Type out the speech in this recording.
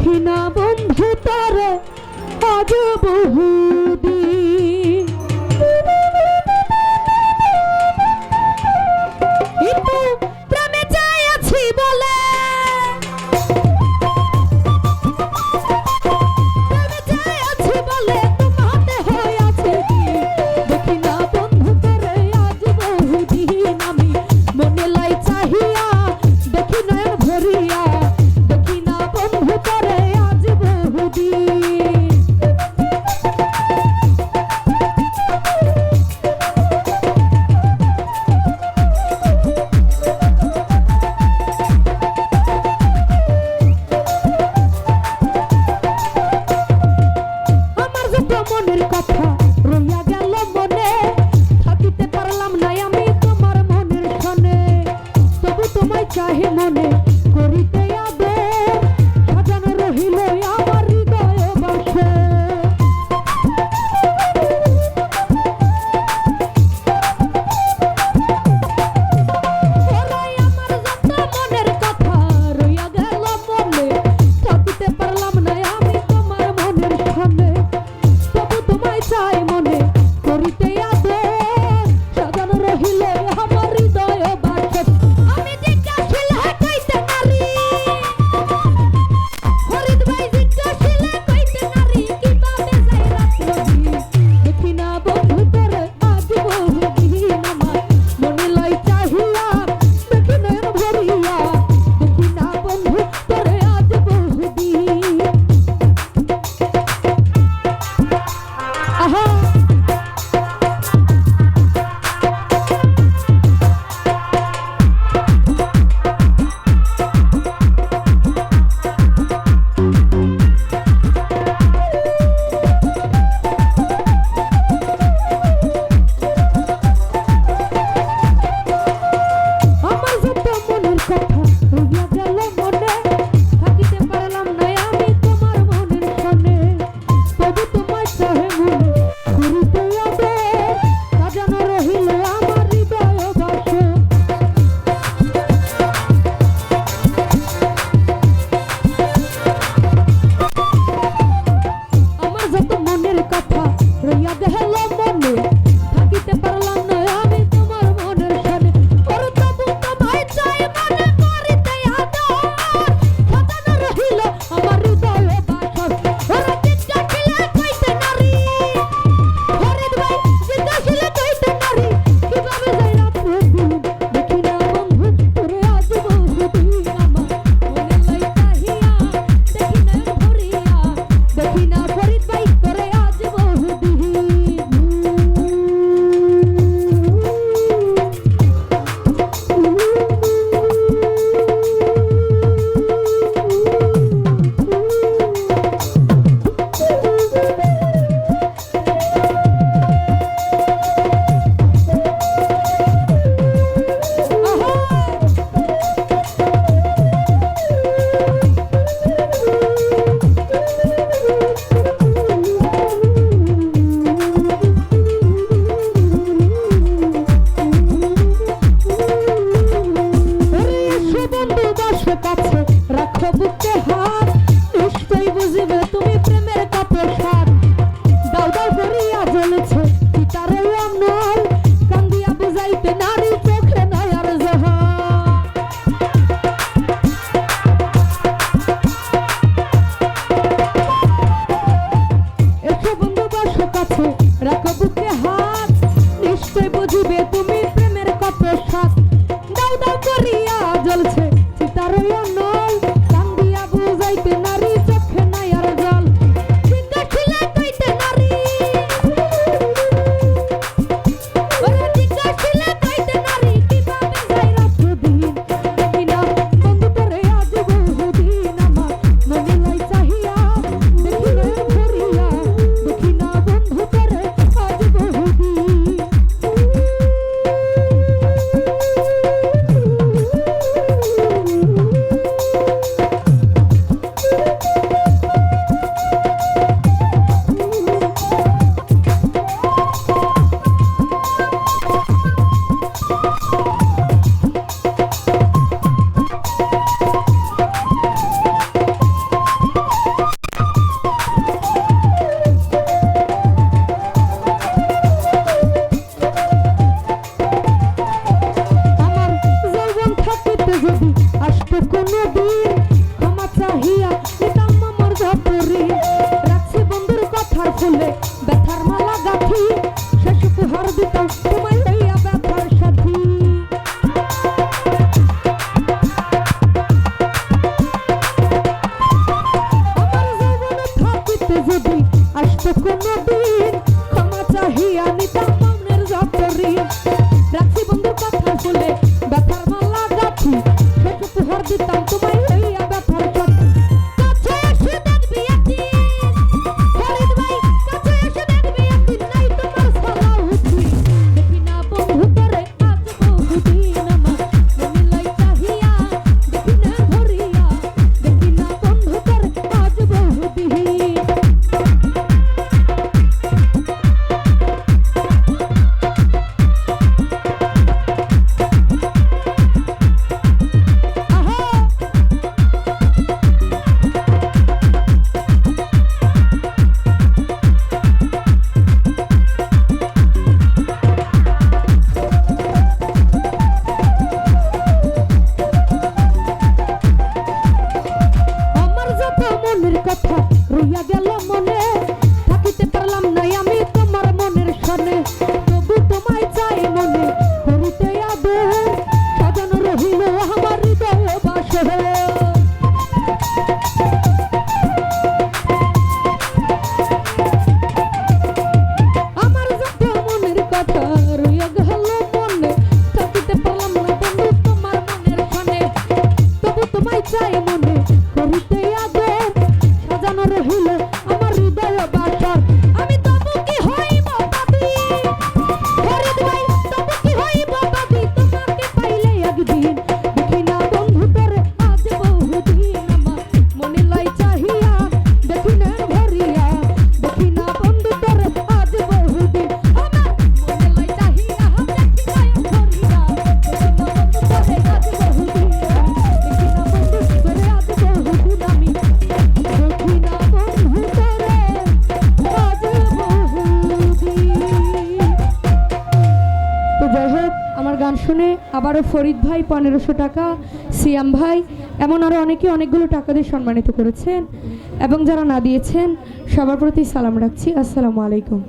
দেখি না বন্ধু তারে আজ বহুদিন। একটু প্রেমে চাই আছি বলে, প্রেমে চাই আছি বলে তোমাতে হয়ে আছে কি। দেখি না বন্ধু তারে আজ বহুদিন, আমি মনে লাই চাহিয়া দেখি নয়ন ভরিয়া, দেখি না বন্ধু তারে আজ বহুদিন। আমার যত মনের কথা রইয়া গেল মনে, থাকিতে পারলাম না আমি তোমার মনের ক্ষণে। তবু তোমায় চাহে মনে করিতে আদর, সাজানো রহিল আমার হৃদয় বাসে। ওরাই আমার যত মনের কথা রইয়া গেল মনে, থাকিতে পারলাম না আমি তোমার মনের ক্ষণে। তবু তোমায় চাই মনে করিতে আদর, সাজানো রহিল আমার হৃদয় বাসে। আমি জিজ্ঞাসিল কইতে আসতো কোনোদিন ক্ষমা চাহিয়া নিতাম আমার যতরি রাখছি বন্ধুর কথার ফুলে ব্যথার মালা গাঁথি শেষ উপহার দিতাম তোমায় হইয়া ব্যথার সাথী আমার জীবনে থাকিতে যদি আসতো কোনোদিন ক্ষমা চাহিয়া নিতাম মনের যতরি রাখছি বন্ধুর কথার ফুলে ব্যথার মালা গাঁথি শেষ উপহার দিতাম তোমায় হইয়া ব্যথার সাথী কাছে এসে দেখবি একদিন ফরিদ ভাই কাছে এসে দেখবি একদিন নাই তোমার সালাউদ্দিন দেখি না বন্ধু তোরে আজ বহুদিন আমার মনিলাই চাহিয়া দেখি না ভরিয়া দেখি না বন্ধু তোরে আজ বহুদিন আমার যত মনের কথা রইয়া গেল মনে থাকিতে পারলাম না আমি তোমার মনের সনে তবু তোমায় চাই মনে করিতে আদর সাজানো রহিল আমার হৃদয় বাসরে আমার যত মনের কথা রইয়া গেল মনে থাকিতে পারলাম না বন্ধু তোমার মনের সনে তবু তোমায় চাই মনে করিতে আদর সাজানো রহিল আমার হৃদয় বাসর আমি তবু কি হইব বাবি ফরিদ ভাই তবু কি হইব বাবি তোমাকে পাইলে একদিন দেখি না বন্ধু তোরে আজ বহুদিন আমার মনে লাই চাহিয়া দেখি না ভরিয়া দেখি না বন্ধু তোরে আজ বহুদিন আমার মনে লাই চাহিয়া দেখি না ভরিয়া দেখি না বন্ধু তোরে আজ বহুদিন দেখি না বন্ধু তোরে আজ বহুদিন আমি দেখি না বন্ধু তোরে আজ বহুদিন। তো যাই হোক আমার গান শুনে আবারও ফরিদ ভাই 1500 টাকা, সিয়াম ভাই এমন আরও অনেকে অনেকগুলো টাকা দিয়ে সম্মানিত করেছেন এবং যারা না দিয়েছেন সবার প্রতি সালাম রাখছি। আসসালামু আলাইকুম।